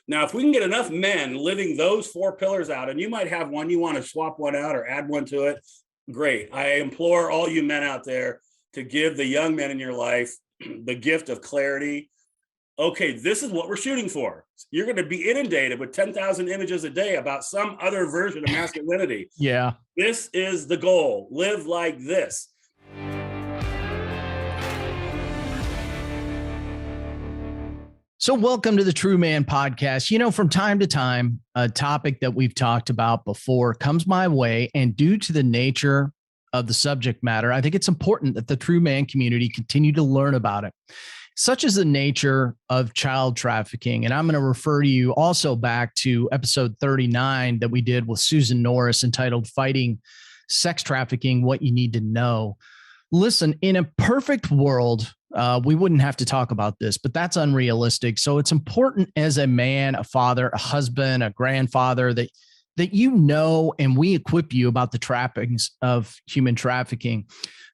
Now, if we can get enough men living those 4 pillars out, and you might have one, you want to swap one out or add one to it, great. I implore all you men out there to give the young men in your life the gift of clarity. Okay, this is what we're shooting for. You're going to be inundated with 10,000 images a day about some other version of masculinity. Yeah. This is the goal. Live like this. So welcome to the True Man Podcast. You know, from time to time, a topic that we've talked about before comes my way, and due to the nature of the subject matter, I think it's important that the True Man community continue to learn about it, such as the nature of child trafficking. And I'm going to refer you also back to episode 39 that we did with Susan Norris entitled Fighting Sex Trafficking, What You Need to Know. Listen, in a perfect world, we wouldn't have to talk about this, but that's unrealistic. So it's important as a man, a father, a husband, a grandfather that you know, and we equip you about the trappings of human trafficking.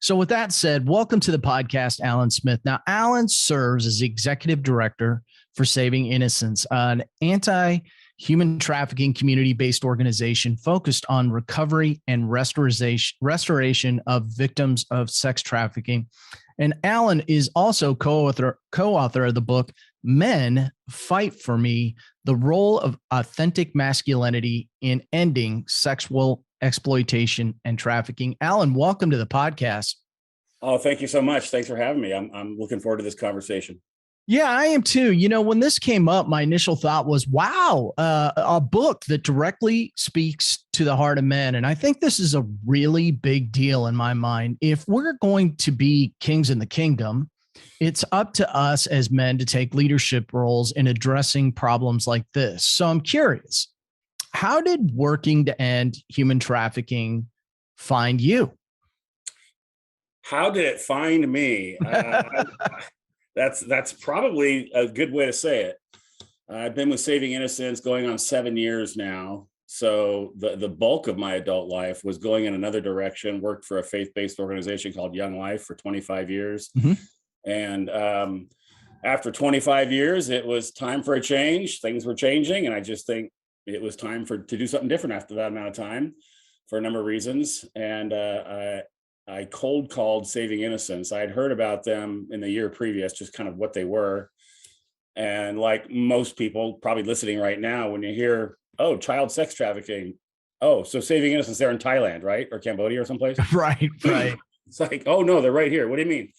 So with that said, welcome to the podcast, Alan Smyth. Now, Alan serves as the executive director for Saving Innocence, an anti-human trafficking community-based organization focused on recovery and restoration of victims of sex trafficking. And Alan is also co-author of the book, Men Fight for Me, the Role of Authentic Masculinity in Ending Sexual Exploitation and Trafficking. Alan, welcome to the podcast. Oh, thank you so much. Thanks for having me. I'm looking forward to this conversation. Yeah, I am too. You know, when this came up, my initial thought was, wow, a book that directly speaks to the heart of men. And I think this is a really big deal in my mind. If we're going to be kings in the kingdom, it's up to us as men to take leadership roles in addressing problems like this. So I'm curious, how did working to end human trafficking find you? How did it find me? That's probably a good way to say it. I've been with Saving Innocence going on 7 years now. So the bulk of my adult life was going in another direction, worked for a faith-based organization called Young Life for 25 years. Mm-hmm. And after 25 years, it was time for a change. Things were changing. And I just think it was time to do something different after that amount of time for a number of reasons. And I cold called Saving Innocence. I had heard about them in the year previous, just kind of what they were. And like most people probably listening right now, when you hear, oh, child sex trafficking. Oh, so Saving Innocence, they're in Thailand, right? Or Cambodia or someplace? Right. It's like, oh no, they're right here. What do you mean?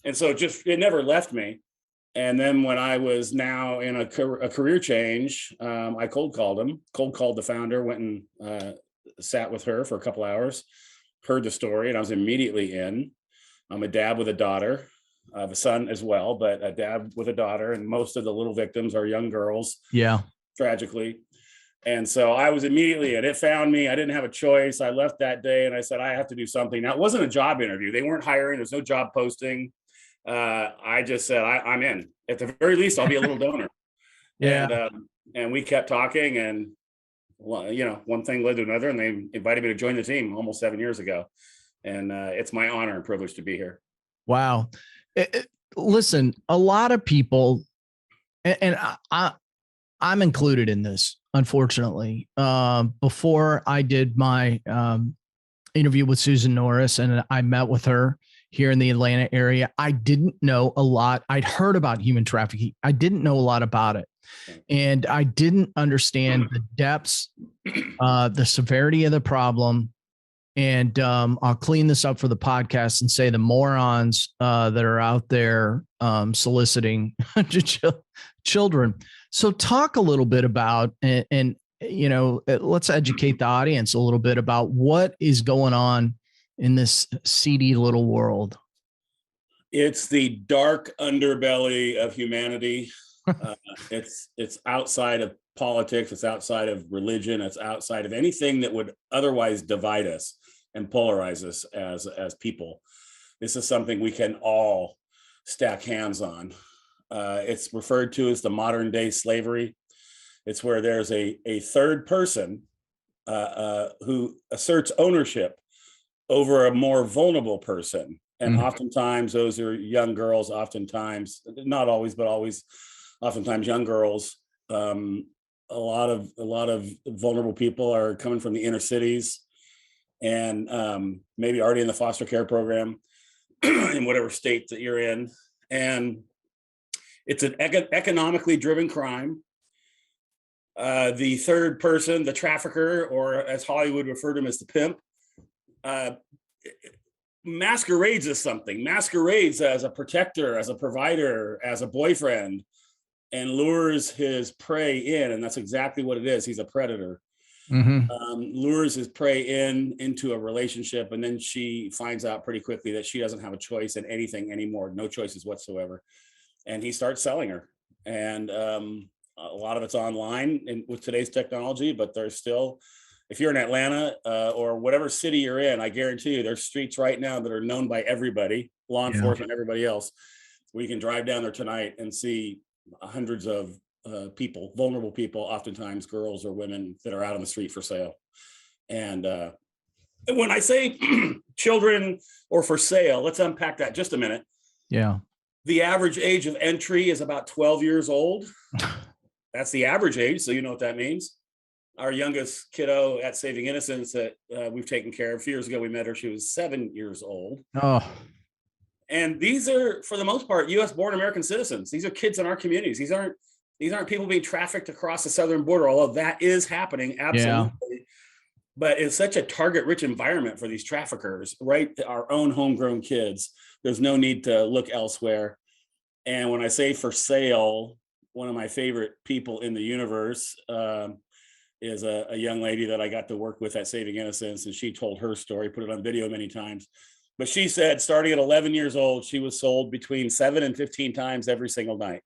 And so it never left me. And then when I was now in a career change, I cold called the founder, went and sat with her for a couple hours, heard the story, and I was immediately in. I'm a dad with a daughter. I have a son as well, but a dad with a daughter, and most of the little victims are young girls. Yeah. Tragically. And so I was immediately in. It found me. I didn't have a choice. I left that day and I said, I have to do something. Now, it wasn't a job interview. They weren't hiring. There's no job posting. I just said, I'm in. At the very least, I'll be a little donor. Yeah. And we kept talking, and you know, one thing led to another, and they invited me to join the team almost 7 years ago. And it's my honor and privilege to be here. Wow. Listen, a lot of people, and I'm included in this, unfortunately. Before I did my interview with Susan Norris and I met with her here in the Atlanta area, I didn't know a lot. I'd heard about human trafficking. I didn't know a lot about it. And I didn't understand the depths, the severity of the problem. And I'll clean this up for the podcast and say the morons that are out there soliciting children. So talk a little bit about, and you know, let's educate the audience a little bit about what is going on in this seedy little world. It's the dark underbelly of humanity. It's outside of politics. It's outside of religion. It's outside of anything that would otherwise divide us and polarize us as people. This is something we can all stack hands on. It's referred to as the modern day slavery. It's where there's a third person who asserts ownership over a more vulnerable person. And oftentimes those are young girls, oftentimes, not always, but always, oftentimes young girls. A lot of vulnerable people are coming from the inner cities and maybe already in the foster care program in whatever state that you're in. And it's an economically driven crime. The third person, the trafficker, or as Hollywood referred to him as the pimp, masquerades as something, masquerades as a protector, as a provider, as a boyfriend, and lures his prey in. And that's exactly what it is. He's a predator. Lures his prey into a relationship. And then she finds out pretty quickly that she doesn't have a choice in anything anymore, no choices whatsoever. And he starts selling her. And a lot of it's online with today's technology, but there's still, if you're in Atlanta or whatever city you're in, I guarantee you there's streets right now that are known by everybody, law enforcement, everybody else, where you can drive down there tonight and see hundreds of people, vulnerable people, oftentimes girls or women, that are out on the street for sale. And when I say children or for sale, let's unpack that just a minute. Yeah. The average age of entry is about 12 years old. That's the average age. So you know what that means. Our youngest kiddo at Saving Innocence that we've taken care of, a few years ago, we met her. She was 7 years old. Oh. And these are, for the most part, US born American citizens. These are kids in our communities. These aren't people being trafficked across the southern border, although that is happening. Absolutely. Yeah. But it's such a target rich environment for these traffickers, right? Our own homegrown kids. There's no need to look elsewhere. And when I say for sale, one of my favorite people in the universe is a young lady that I got to work with at Saving Innocence. And she told her story, put it on video many times. But she said, starting at 11 years old, she was sold between 7 and 15 times every single night.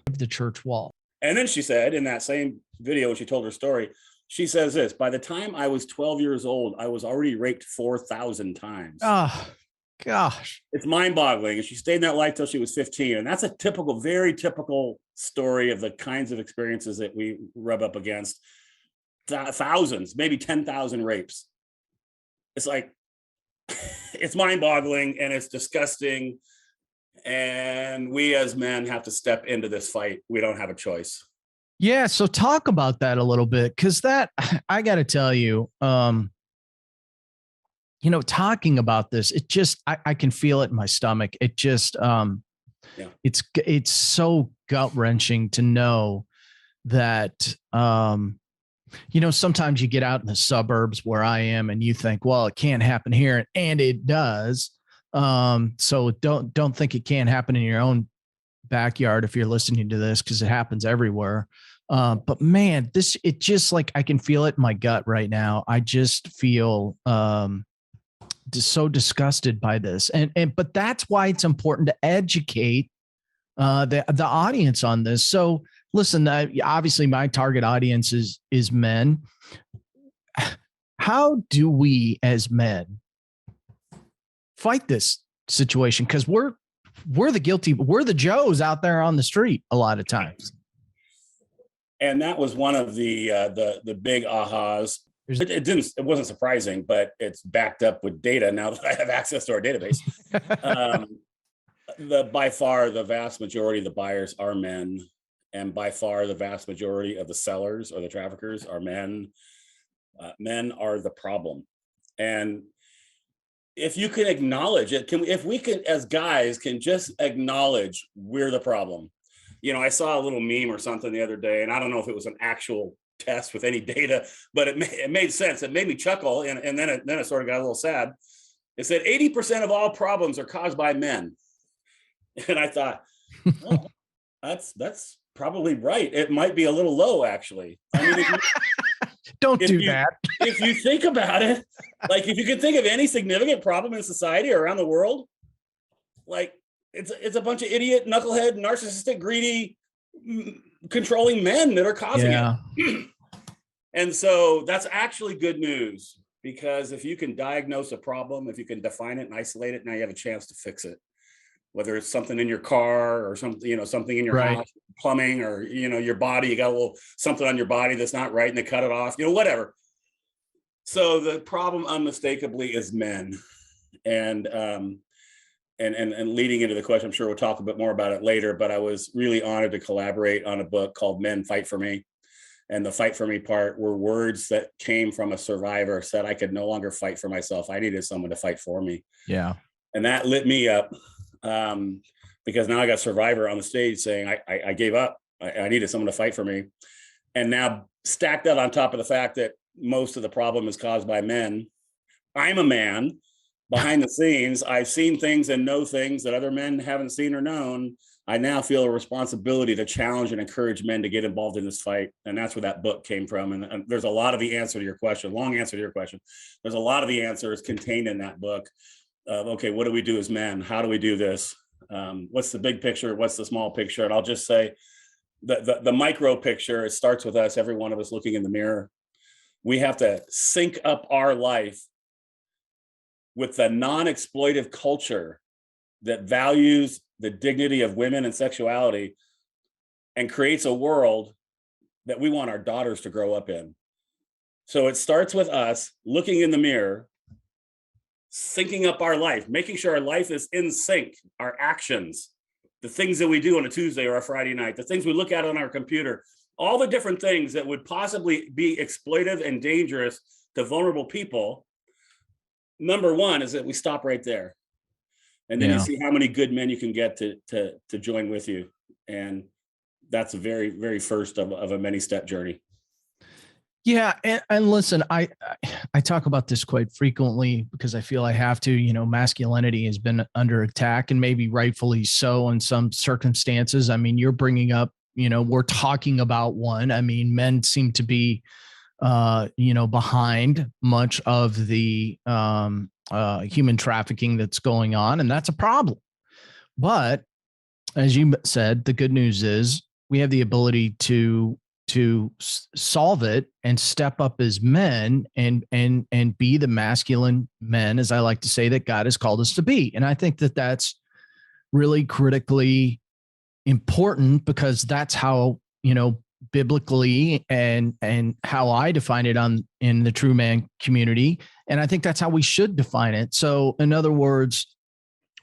The church wall. And then she said in that same video, when she told her story, she says this: by the time I was 12 years old, I was already raped 4,000 times. Oh, gosh. It's mind-boggling. And she stayed in that life till she was 15. And that's a typical, very typical story of the kinds of experiences that we rub up against. Thousands, maybe 10,000 rapes. It's like, it's mind-boggling and it's disgusting. And we as men have to step into this fight. We don't have a choice. Yeah. So talk about that a little bit, because that, I got to tell you, talking about this, it just, I can feel it in my stomach. It just, it's so gut wrenching to know that, sometimes you get out in the suburbs where I am and you think, well, it can't happen here. And it does. So don't think it can't happen in your own backyard if you're listening to this, because it happens everywhere. But man, it just, like, I can feel it in my gut right now. I just feel just so disgusted by this. But that's why it's important to educate the audience on this. So listen, obviously my target audience is men. How do we as men fight this situation? Because we're the guilty, we're the Joes out there on the street a lot of times. And that was one of the big ahas. It wasn't surprising, but it's backed up with data now that I have access to our database. By far the vast majority of the buyers are men, and by far the vast majority of the sellers or the traffickers are men. Men are the problem. And if you can acknowledge it, if we can, as guys, can just acknowledge we're the problem. I saw a little meme or something the other day, and I don't know if it was an actual test with any data, but it made sense. It made me chuckle, and then it sort of got a little sad. It said 80% of all problems are caused by men. And I thought, well, that's probably right. It might be a little low, actually. I mean, don't do that. If you think about it, like, if you could think of any significant problem in society or around the world, like, it's a bunch of idiot, knucklehead, narcissistic, greedy, controlling men that are causing it. And so that's actually good news, because if you can diagnose a problem, if you can define it and isolate it, now you have a chance to fix it. Whether it's something in your car or something, something in your house, plumbing, or, your body, you got a little something on your body that's not right and they cut it off, whatever. So the problem unmistakably is men. And and leading into the question, I'm sure we'll talk a bit more about it later, but I was really honored to collaborate on a book called Men Fight for Me. And the fight for me part were words that came from a survivor, said I could no longer fight for myself. I needed someone to fight for me. Yeah. And that lit me up, because now I got survivor on the stage saying I gave up. I needed someone to fight for me. And now stack that on top of the fact that most of the problem is caused by men. I'm a man behind the scenes. I've seen things and know things that other men haven't seen or known. I now feel a responsibility to challenge and encourage men to get involved in this fight. And that's where that book came from. And there's a lot of the answer to your question, long answer to your question. There's a lot of the answers contained in that book of, okay, what do we do as men? How do we do this? What's the big picture? What's the small picture? And I'll just say the micro picture, it starts with us, every one of us looking in the mirror. We have to sync up our life with the non-exploitive culture that values the dignity of women and sexuality and creates a world that we want our daughters to grow up in. So it starts with us looking in the mirror, syncing up our life, making sure our life is in sync, our actions, the things that we do on a Tuesday or a Friday night, the things we look at on our computer, all the different things that would possibly be exploitive and dangerous to vulnerable people. Number one is that we stop right there. And then you see how many good men you can get to join with you. And that's a very, very first of a many-step journey. Yeah. And listen, I talk about this quite frequently because I feel I have to. Masculinity has been under attack, and maybe rightfully so in some circumstances. I mean, you're bringing up, we're talking about one. I mean, men seem to be, behind much of the human trafficking that's going on, and that's a problem. But as you said, the good news is we have the ability to solve it and step up as men and be the masculine men, as I like to say, that God has called us to be. And I think that that's really critically important, because that's how, biblically and how I define it in the true man community. And I think that's how we should define it. So in other words,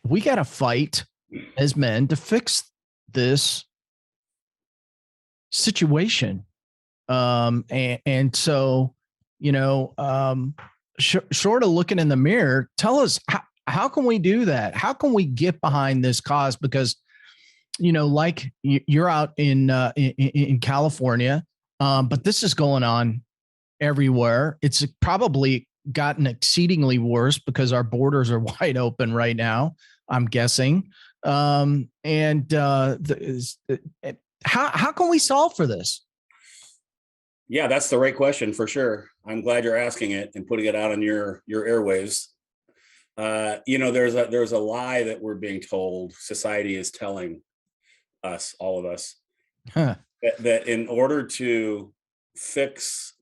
we got to fight as men to fix this situation. And so, short of looking in the mirror, tell us how can we do that? How can we get behind this cause? Because, like you're out in California, but this is going on everywhere. It's probably gotten exceedingly worse because our borders are wide open right now, I'm guessing. How can we solve for this? Yeah, that's the right question for sure. I'm glad you're asking it and putting it out on your airwaves. There's a lie that we're being told, society is telling us, all of us, that in order to fix,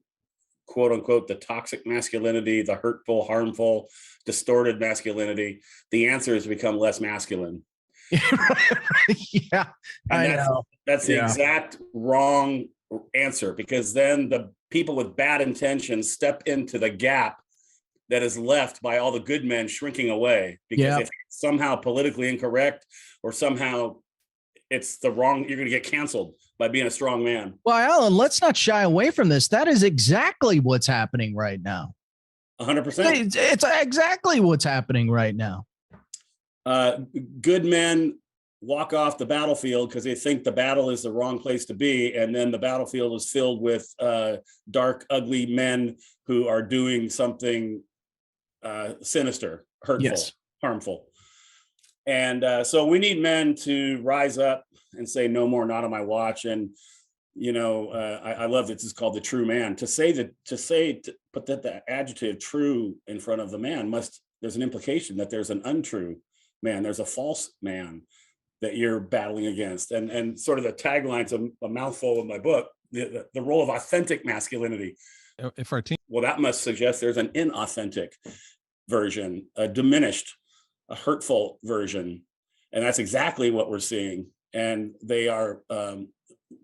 quote unquote, the toxic masculinity, the hurtful, harmful, distorted masculinity, the answer is to become less masculine. Yeah, and that's the exact wrong answer, because then the people with bad intentions step into the gap that is left by all the good men shrinking away, because if it's somehow politically incorrect or somehow it's the wrong, you're going to get canceled by being a strong man. Well, Alan, let's not shy away from this. That is exactly what's happening right now. 100%. It's exactly what's happening right now. Good men walk off the battlefield because they think the battle is the wrong place to be. And then the battlefield is filled with dark, ugly men who are doing something sinister, hurtful, harmful. And so we need men to rise up and say, no more, not on my watch. And, I love that this is called the true man. To put the adjective true in front of the man there's an implication that there's an untrue man. There's a false man that you're battling against. And sort of the tagline's a mouthful of my book, the role of authentic masculinity. If our team, well, that must suggest there's an inauthentic version, a diminished, a hurtful version. And that's exactly what we're seeing. And they are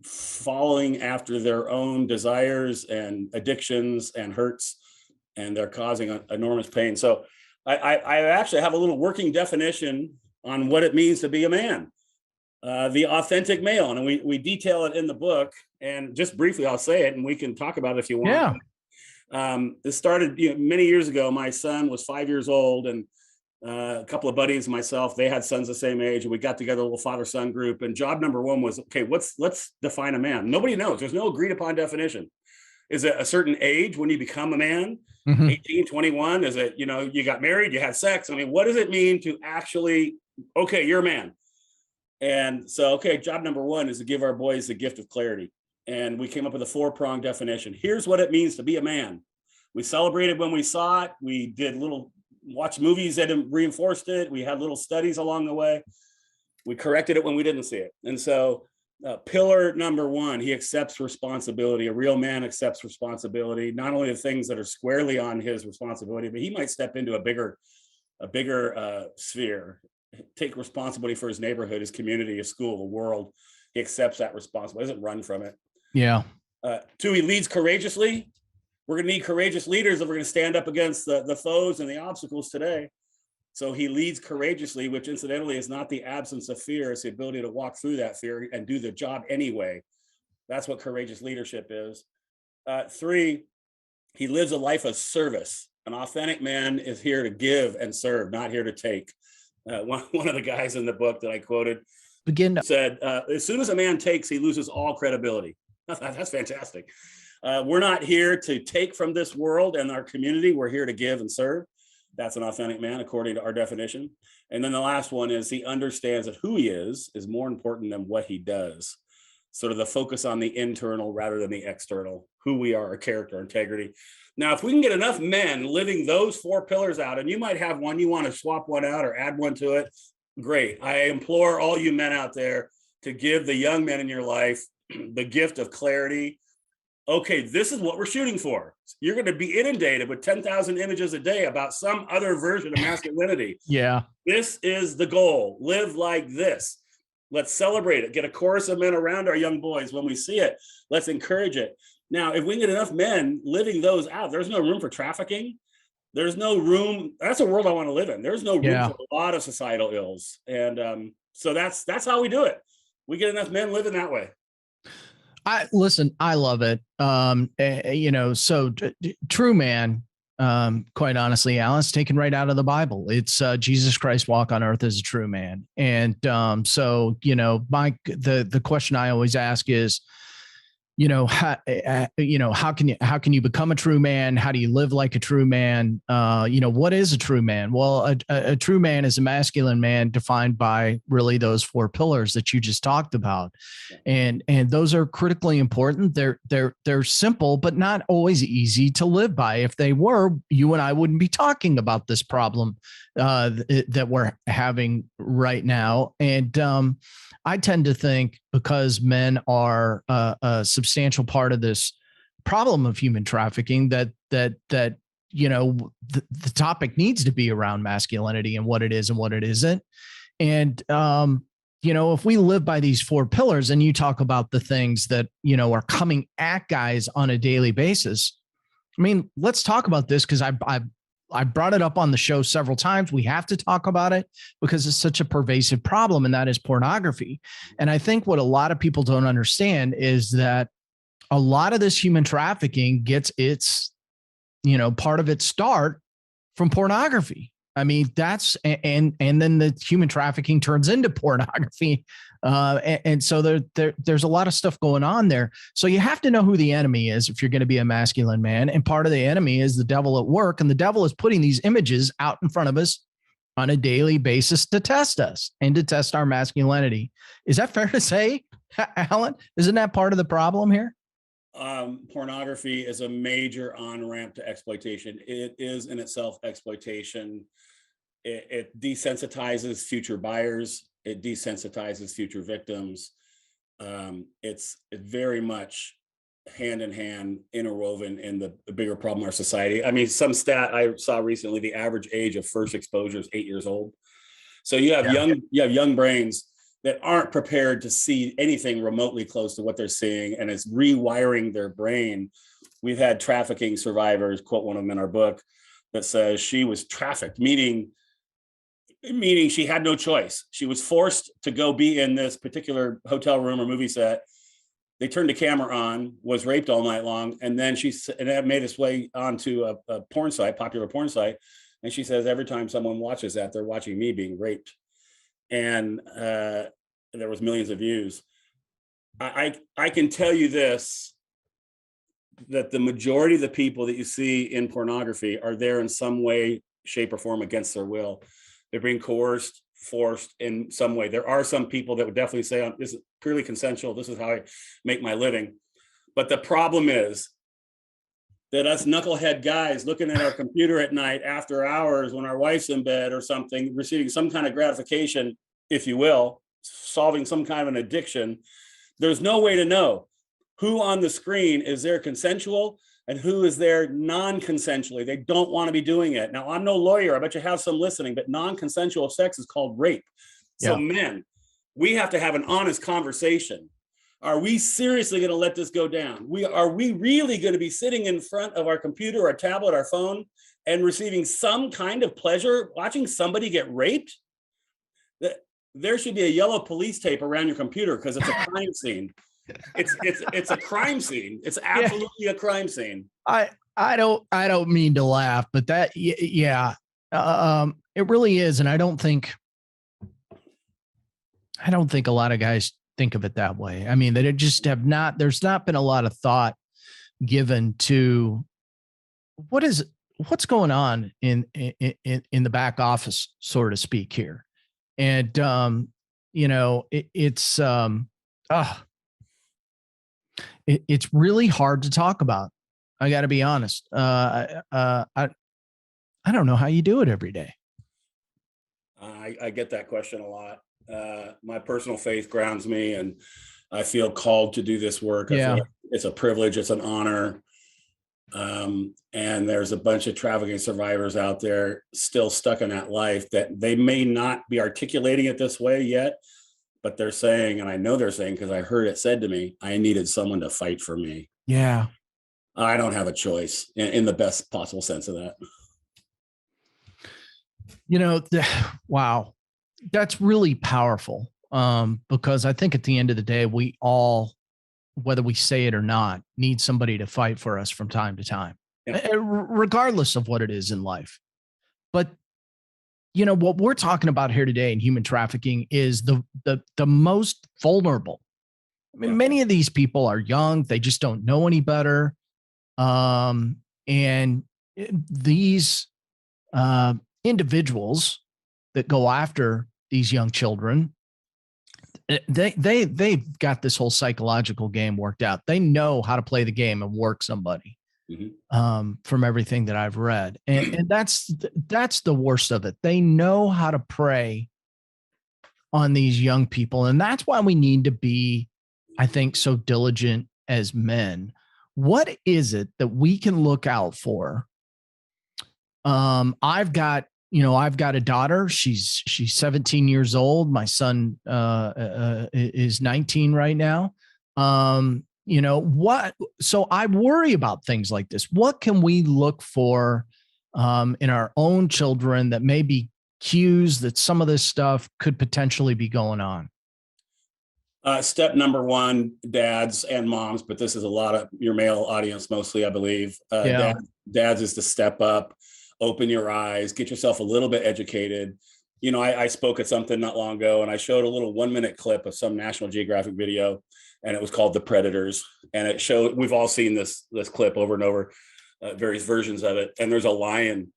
following after their own desires and addictions and hurts, and they're causing enormous pain. So I actually have a little working definition on what it means to be a man, the authentic male. And we detail it in the book. And just briefly, I'll say it and we can talk about it if you want. Yeah. This started many years ago. My son was 5 years old, and a couple of buddies and myself, they had sons the same age, and we got together a little father-son group. And job number one was, okay, let's define a man. Nobody knows. There's no agreed upon definition. Is it a certain age when you become a man? 18, 21? Is it, you got married, you had sex? I mean, what does it mean to actually, okay, you're a man? And so, okay, job number one is to give our boys the gift of clarity. And we came up with a 4-pronged definition. Here's what it means to be a man. We celebrated when we saw it. We did watched movies that reinforced it. We had little studies along the way. We corrected it when we didn't see it. And so pillar number one, he accepts responsibility. A real man accepts responsibility, not only the things that are squarely on his responsibility, but he might step into a bigger sphere, take responsibility for his neighborhood, his community, his school, the world. He accepts that responsibility, doesn't run from it. Yeah. 2, he leads courageously. We're going to need courageous leaders if we're going to stand up against the foes and the obstacles today. So he leads courageously, which incidentally is not the absence of fear. It's the ability to walk through that fear and do the job anyway. That's what courageous leadership is. 3, he lives a life of service. An authentic man is here to give and serve, not here to take. One of the guys in the book that I quoted said, as soon as a man takes, he loses all credibility. That's fantastic. We're not here to take from this world and our community. We're here to give and serve. That's an authentic man, according to our definition. And then the last one is he understands that who he is more important than what he does. Sort of the focus on the internal rather than the external, who we are, our character, integrity. Now, if we can get enough men living those 4 pillars out, and you might have one, you want to swap one out or add one to it, great. I implore all you men out there to give the young men in your life the gift of clarity. Okay, this is what we're shooting for. You're going to be inundated with 10,000 images a day about some other version of masculinity. Yeah. This is the goal. Live like this. Let's celebrate it. Get a chorus of men around our young boys. When we see it, let's encourage it. Now, if we can get enough men living those out, there's no room for trafficking. There's no room. That's a world I want to live in. There's no room for a lot of societal ills. And so that's how we do it. We get enough men living that way. I love it. So true man, quite honestly, Alan's taken right out of the Bible. It's Jesus Christ walk on earth as a true man. And the question I always ask is, how can you become a true man? How do you live like a true man? What is a true man? Well, a true man is a masculine man defined by really those 4 pillars that you just talked about. And those are critically important. They're simple, but not always easy to live by. If they were, you and I wouldn't be talking about this problem that we're having right now. And I tend to think because men are a substantial part of this problem of human trafficking, that the topic needs to be around masculinity and what it is and what it isn't. And if we live by these 4 pillars, and you talk about the things that are coming at guys on a daily basis. I mean, let's talk about this, because I brought it up on the show several times. We have to talk about it because it's such a pervasive problem, and that is pornography. And I think what a lot of people don't understand is that a lot of this human trafficking gets its, part of its start from pornography. I mean, and then the human trafficking turns into pornography. And so there's a lot of stuff going on there. So you have to know who the enemy is if you're going to be a masculine man. And part of the enemy is the devil at work. And the devil is putting these images out in front of us on a daily basis to test us and to test our masculinity. Is that fair to say, Alan? Isn't that part of the problem here? Pornography is a major on-ramp to exploitation. It is in itself exploitation. It desensitizes future buyers. It desensitizes future victims. It's very much hand in hand, interwoven in the bigger problem of our society. I mean, some stat I saw recently, the average age of first exposure is 8 years old. So you have young brains that aren't prepared to see anything remotely close to what they're seeing, and it's rewiring their brain. We've had trafficking survivors, quote one of them in our book, that says she was trafficked, meaning meaning she had no choice. She was forced to go be in this particular hotel room or movie set. They turned the camera on, was raped all night long, and then that made its way onto a porn site, popular porn site. And she says every time someone watches that, they're watching me being raped. And there was millions of views. I can tell you this, that the majority of the people that you see in pornography are there in some way, shape, or form against their will. They're being coerced, forced in some way. There are some people that would definitely say, this is purely consensual. This is how I make my living. But the problem is that us knucklehead guys looking at our computer at night after hours when our wife's in bed or something, receiving some kind of gratification, if you will, solving some kind of an addiction, there's no way to know who on the screen is there consensual and who is there non-consensually. They don't want to be doing it. Now, I'm no lawyer. I bet you have some listening, but non-consensual sex is called rape. So men, we have to have an honest conversation. Are we seriously going to let this go down? Are we really going to be sitting in front of our computer or tablet, our phone, and receiving some kind of pleasure watching somebody get raped? There should be a yellow police tape around your computer because it's a crime scene. It's a crime scene. It's absolutely a crime scene. I don't mean to laugh, but that it really is, and I don't think a lot of guys think of it that way. I mean, that it just there's not been a lot of thought given to what's going on in the back office, so to speak, here. And it's really hard to talk about. I got to be honest. I don't know how you do it every day. I get that question a lot. My personal faith grounds me, and I feel called to do this work. I feel like it's a privilege. It's an honor. And there's a bunch of trafficking survivors out there still stuck in that life that they may not be articulating it this way yet, but they're saying, and I know they're saying, because I heard it said to me, I needed someone to fight for me. Yeah. I don't have a choice in the best possible sense of that. Wow. That's really powerful. Because I think at the end of the day, we all, whether we say it or not, need somebody to fight for us from time to time, regardless of what it is in life. But what we're talking about here today in human trafficking is the most vulnerable. I mean, many of these people are young; they just don't know any better. And these individuals that go after these young children, they've got this whole psychological game worked out. They know how to play the game and work somebody. From everything that I've read. And that's the worst of it. They know how to prey on these young people. And that's why we need to be, I think, so diligent as men. What is it that we can look out for? I've got a daughter. She's 17 years old. My son is 19 right now. So I worry about things like this. What can we look for in our own children that may be cues that some of this stuff could potentially be going on? Step number one, dads and moms, but this is a lot of your male audience mostly, I believe. Dads is to step up, open your eyes, get yourself a little bit educated. I spoke at something not long ago, and I showed a little 1-minute clip of some National Geographic video, and it was called The Predators. And it showed, we've all seen this clip over and over, various versions of it. And there's a lion,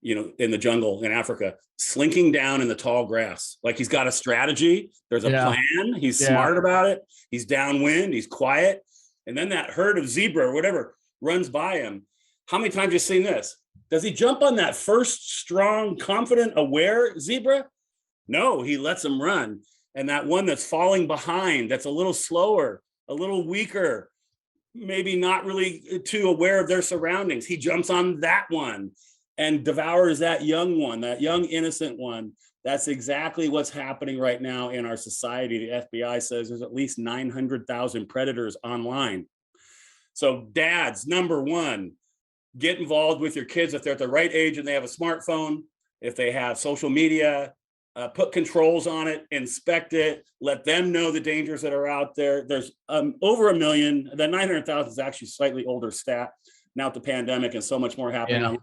in the jungle in Africa, slinking down in the tall grass. Like he's got a strategy. There's a plan. He's smart about it. He's downwind. He's quiet. And then that herd of zebra or whatever runs by him. How many times have you seen this? Does he jump on that first strong, confident, aware zebra? No, he lets him run. And that one that's falling behind, that's a little slower, a little weaker, maybe not really too aware of their surroundings, he jumps on that one and devours that young one, that young innocent one. That's exactly what's happening right now in our society. The FBI says there's at least 900,000 predators online. So dads, number one, get involved with your kids if they're at the right age and they have a smartphone, if they have social media, put controls on it, inspect it, let them know the dangers that are out there. There's over 1 million. The 900,000 is actually slightly older stat now with the pandemic and so much more happening. Yeah.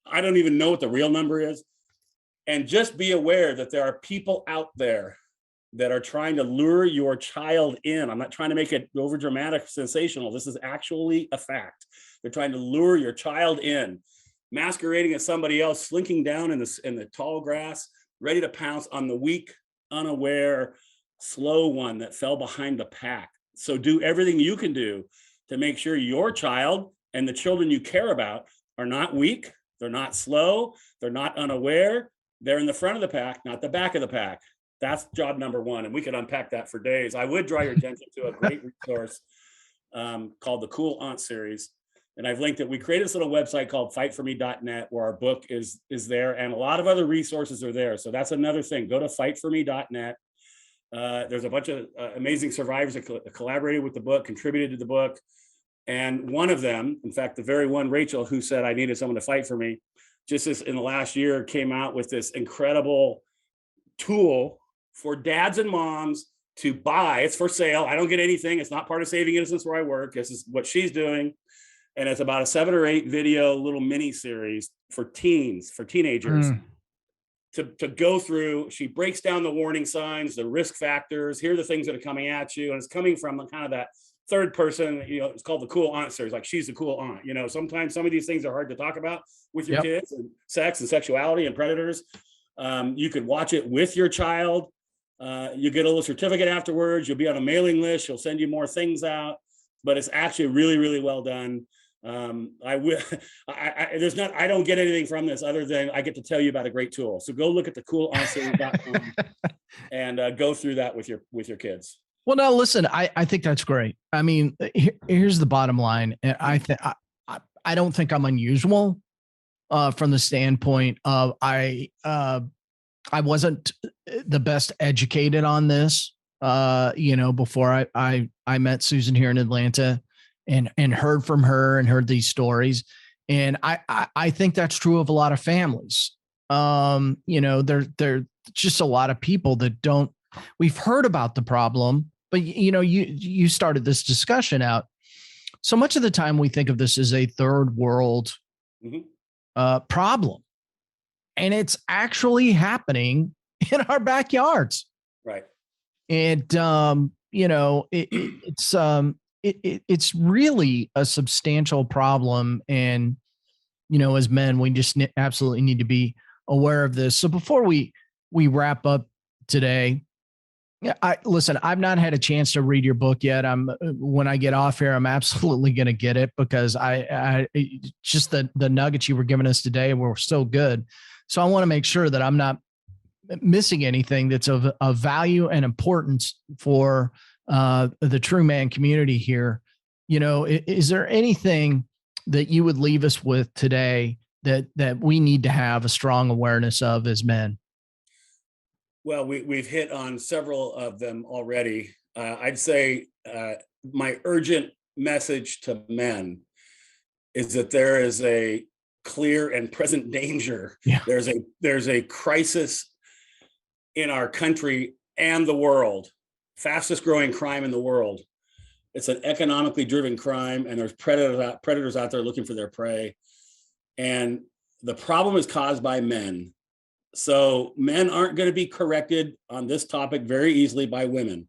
I don't even know what the real number is. And just be aware that there are people out there that are trying to lure your child in. I'm not trying to make it over dramatic, sensational. This is actually a fact. They're trying to lure your child in, masquerading as somebody else, slinking down in the tall grass, ready to pounce on the weak, unaware, slow one that fell behind the pack. So do everything you can do to make sure your child and the children you care about are not weak, they're not slow, they're not unaware, they're in the front of the pack, not the back of the pack. That's job number one. And we could unpack that for days. I would draw your attention to a great resource called the Cool Aunt series. And I've linked it. We created this little website called fightforme.net where our book is there. And a lot of other resources are there. So that's another thing. Go to fightforme.net. There's a bunch of amazing survivors that collaborated with the book, contributed to the book. And one of them, in fact, the very one, Rachel, who said I needed someone to fight for me, just as in the last year came out with this incredible tool for dads and moms to buy. It's for sale. I don't get anything. It's not part of Saving Innocence where I work. This is what she's doing. And it's about a 7 or 8 video little mini series for teens, for teenagers to go through. She breaks down the warning signs, the risk factors. Here are the things that are coming at you. And it's coming from kind of that third person, it's called the Cool Aunt series. Like, she's the cool aunt. Sometimes some of these things are hard to talk about with your kids, and sex and sexuality and predators. You could watch it with your child. You get a little certificate afterwards. You'll be on a mailing list. She'll send you more things out, but it's actually really, really well done. I don't get anything from this other than I get to tell you about a great tool. So go look at the coolauntseries.com and go through that with your kids. Well, now listen, I think that's great. I mean, here's the bottom line. I don't think I'm unusual from the standpoint of I wasn't the best educated on this, before I met Susan here in Atlanta and heard from her and heard these stories. And I think that's true of a lot of families. There just a lot of people that don't. We've heard about the problem, but you started this discussion out. So much of the time we think of this as a third world problem, and it's actually happening in our backyards. Right. And it's really a substantial problem. And as men, we just absolutely need to be aware of this. So before we wrap up today, I've not had a chance to read your book yet. When I get off here, I'm absolutely going to get it because I just the nuggets you were giving us today were so good. So I want to make sure that I'm not missing anything that's of value and importance for the true man community here. Is there anything that you would leave us with today that we need to have a strong awareness of as men? Well, we've hit on several of them already. I'd say my urgent message to men is that there is a clear and present danger. Yeah. There's a crisis in our country and the world. Fastest growing crime in the world. It's an economically driven crime, and there's predators out there looking for their prey. And the problem is caused by men. So men aren't going to be corrected on this topic very easily by women.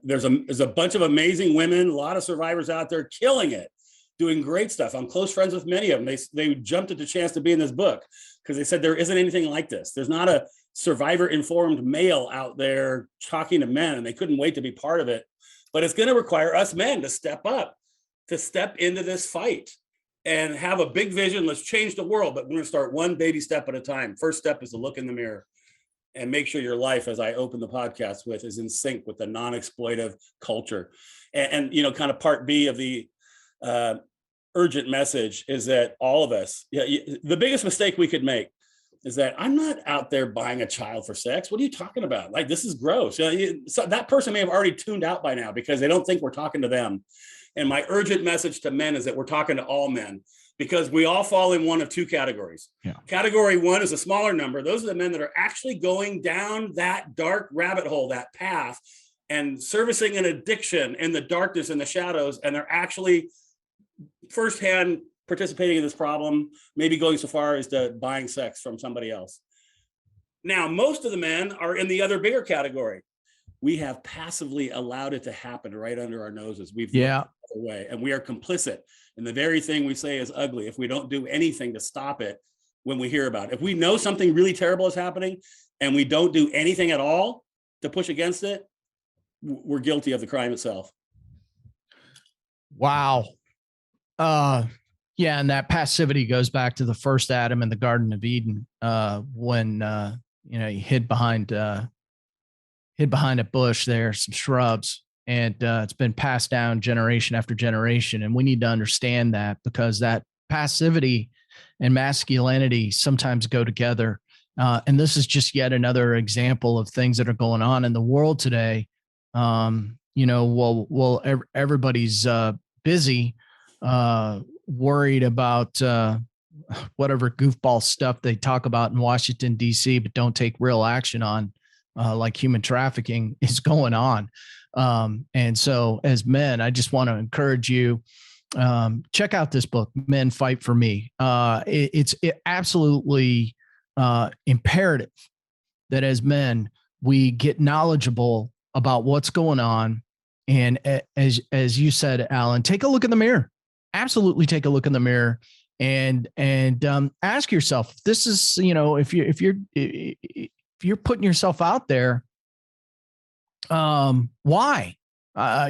There's a bunch of amazing women, a lot of survivors out there killing it, doing great stuff. I'm close friends with many of them. They jumped at the chance to be in this book because they said there isn't anything like this. There's not a survivor-informed male out there talking to men, and they couldn't wait to be part of it. But it's going to require us men to step up, to step into this fight and have a big vision. Let's change the world, but we're going to start one baby step at a time. First step is to look in the mirror and make sure your life, as I open the podcast with, is in sync with the non-exploitive culture. And kind of part B of the urgent message is that all of us, the biggest mistake we could make is that I'm not out there buying a child for sex. What are you talking about? Like, this is gross. So that person may have already tuned out by now because they don't think we're talking to them. And my urgent message to men is that we're talking to all men. because we all fall in one of two categories. Yeah. Category one is a smaller number. Those are the men that are actually going down that dark rabbit hole, that path, and servicing an addiction in the darkness and the shadows. And they're actually firsthand participating in this problem, maybe going so far as to buying sex from somebody else. Now, most of the men are in the other bigger category. We have passively allowed it to happen right under our noses. We've looked the other way, and we are complicit in the very thing we say is ugly if we don't do anything to stop it when we hear about it. If we know something really terrible is happening and we don't do anything at all to push against it, we're guilty of the crime itself. Wow. Yeah, and that passivity goes back to the first Adam in the Garden of Eden, when he hid behind a bush there, some shrubs, and it's been passed down generation after generation. And we need to understand that, because that passivity and masculinity sometimes go together. And this is just yet another example of things that are going on in the world today. Everybody's busy, worried about whatever goofball stuff they talk about in Washington, D.C., but don't take real action on, like human trafficking is going on. And so as men, I just want to encourage you, check out this book, Men Fight for Me. It's absolutely imperative that as men, we get knowledgeable about what's going on. And as you said, Alan, take a look in the mirror. Absolutely take a look in the mirror and ask yourself, this is, if you're putting yourself out there, why?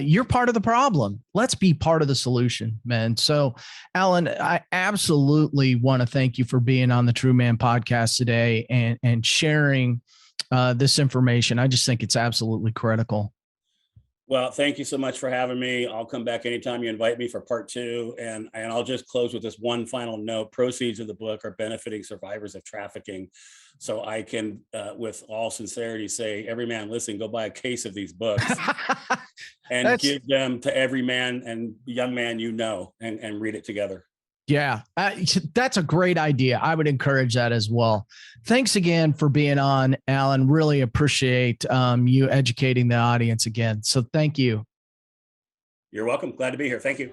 You're part of the problem. Let's be part of the solution, man. So, Alan, I absolutely want to thank you for being on the True Man podcast today and sharing this information. I just think it's absolutely critical. Well, thank you so much for having me. I'll come back anytime you invite me for part 2. And I'll just close with this one final note. Proceeds of the book are benefiting survivors of trafficking. So I can, with all sincerity, say, every man listening, go buy a case of these books and give them to every man and young man and read it together. Yeah, that's a great idea. I would encourage that as well. Thanks again for being on, Alan. Really appreciate you educating the audience again. So thank you. You're welcome. Glad to be here. Thank you.